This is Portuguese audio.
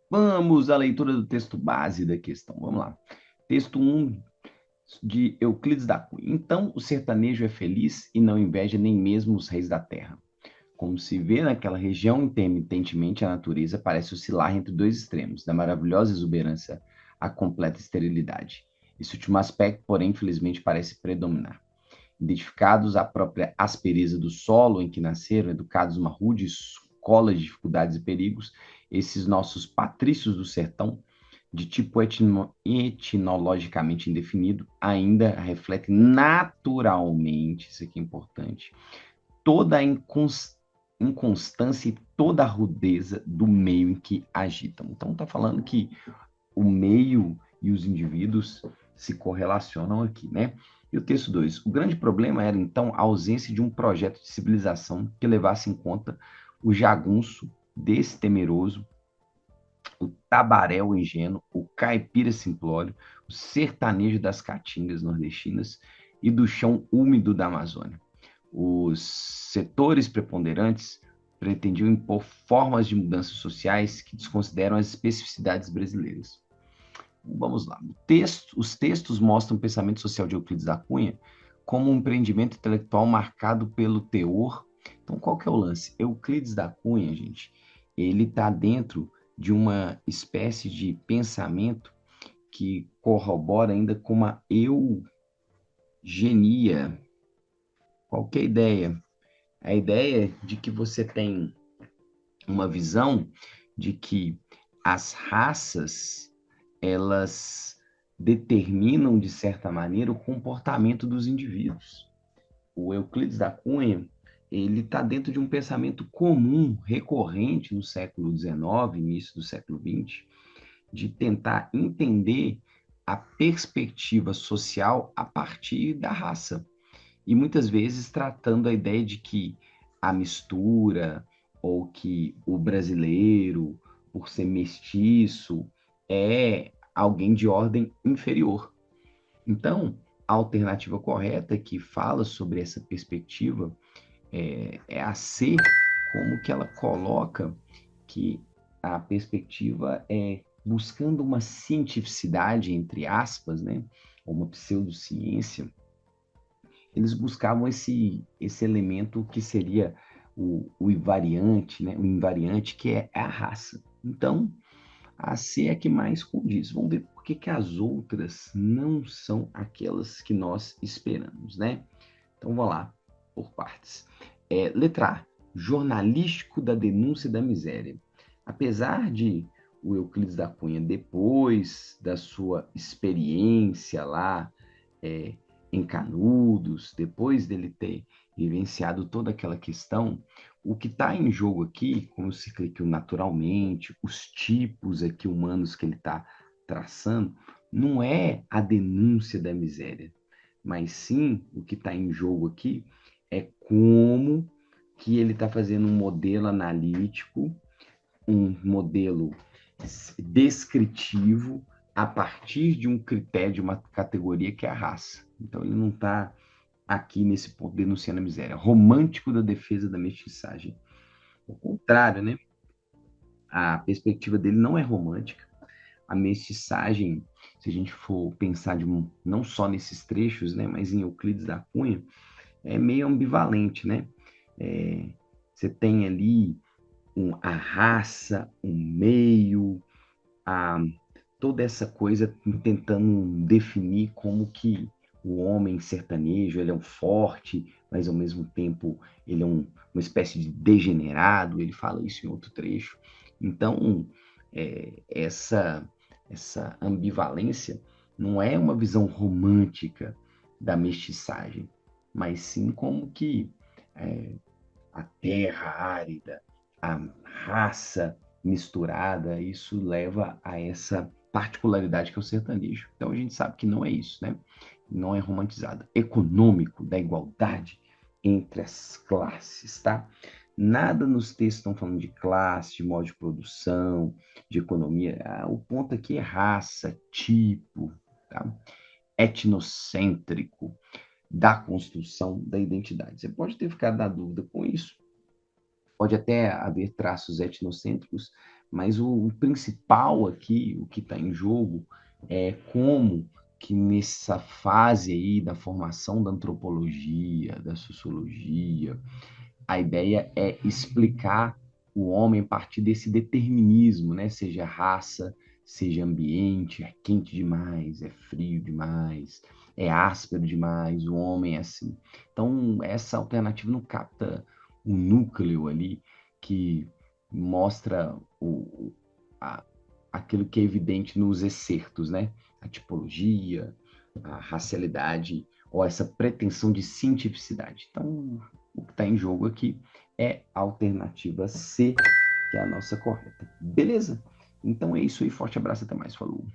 Vamos à leitura do texto base da questão. Vamos lá. Texto um de Euclides da Cunha. Então, o sertanejo é feliz e não inveja nem mesmo os reis da terra. Como se vê naquela região, intermitentemente a natureza parece oscilar entre dois extremos, da maravilhosa exuberância à completa esterilidade. Esse último aspecto, porém, infelizmente, parece predominar. Identificados à própria aspereza do solo em que nasceram, educados uma rude escola de dificuldades e perigos, esses nossos patrícios do sertão, de tipo etnologicamente indefinido, ainda refletem naturalmente, isso aqui é importante, toda a inconstância e toda a rudeza do meio em que agitam. Então, está falando que o meio e os indivíduos se correlacionam aqui, né? E o texto 2. O grande problema era, então, a ausência de um projeto de civilização que levasse em conta o jagunço destemeroso, o tabaréu ingênuo, o caipira simplório, o sertanejo das caatingas nordestinas e do chão úmido da Amazônia. Os setores preponderantes pretendiam impor formas de mudanças sociais que desconsideram as especificidades brasileiras. Vamos lá. Os textos mostram o pensamento social de Euclides da Cunha como um empreendimento intelectual marcado pelo teor. Então, qual que é o lance? Euclides da Cunha, gente, ele está dentro de uma espécie de pensamento que corrobora ainda com uma eugenia. Qual que é a ideia? A ideia de que você tem uma visão de que as raças elas determinam de certa maneira o comportamento dos indivíduos. O Euclides da Cunha ele está dentro de um pensamento comum, recorrente no século XIX, início do século XX, de tentar entender a perspectiva social a partir da raça. E muitas vezes tratando a ideia de que a mistura ou que o brasileiro, por ser mestiço, é alguém de ordem inferior. Então, a alternativa correta que fala sobre essa perspectiva é a C, como que ela coloca que a perspectiva é buscando uma cientificidade, entre aspas, né, ou uma pseudociência, eles buscavam esse elemento que seria o invariante, né? O invariante, que é a raça. Então, a C é a que mais condiz. Vamos ver por que, que as outras não são aquelas que nós esperamos, né? Então, vamos lá, por partes. Letra A, jornalístico da denúncia da miséria. Apesar de o Euclides da Cunha, depois da sua experiência lá, é, em Canudos, depois dele ter vivenciado toda aquela questão, o que está em jogo aqui, como se clica naturalmente, os tipos aqui humanos que ele está traçando, não é a denúncia da miséria, mas sim o que está em jogo aqui é como que ele está fazendo um modelo analítico, um modelo descritivo a partir de um critério, de uma categoria que é a raça. Então, ele não está aqui nesse ponto denunciando a miséria. Romântico da defesa da mestiçagem. Ao contrário, né? A perspectiva dele não é romântica. A mestiçagem, se a gente for pensar não só nesses trechos, né, mas em Euclides da Cunha, é meio ambivalente, né? Você tem ali a raça, o meio, a, toda essa coisa tentando definir como que o homem sertanejo ele é um forte, mas ao mesmo tempo ele é uma espécie de degenerado, ele fala isso em outro trecho. Então, essa ambivalência não é uma visão romântica da mestiçagem, mas sim como que é, a terra árida, a raça misturada, isso leva a essa particularidade que é o sertanejo. Então a gente sabe que não é isso, né? Não é romantizado. Econômico, da igualdade entre as classes, tá? Nada nos textos estão falando de classe, de modo de produção, de economia. O ponto aqui é raça, tipo, tá? Etnocêntrico da construção da identidade. Você pode ter ficado na dúvida com isso, pode até haver traços etnocêntricos, Mas o principal aqui, o que está em jogo, é como que nessa fase aí da formação da antropologia, da sociologia, a ideia é explicar o homem a partir desse determinismo, né? Seja raça, seja ambiente, é quente demais, é frio demais, é áspero demais, o homem é assim. Então, essa alternativa não capta o núcleo ali que mostra a, aquilo que é evidente nos excertos, né? A tipologia, a racialidade ou essa pretensão de cientificidade. Então, o que está em jogo aqui é a alternativa C, que é a nossa correta. Beleza? Então é isso aí. Forte abraço, até mais. Falou.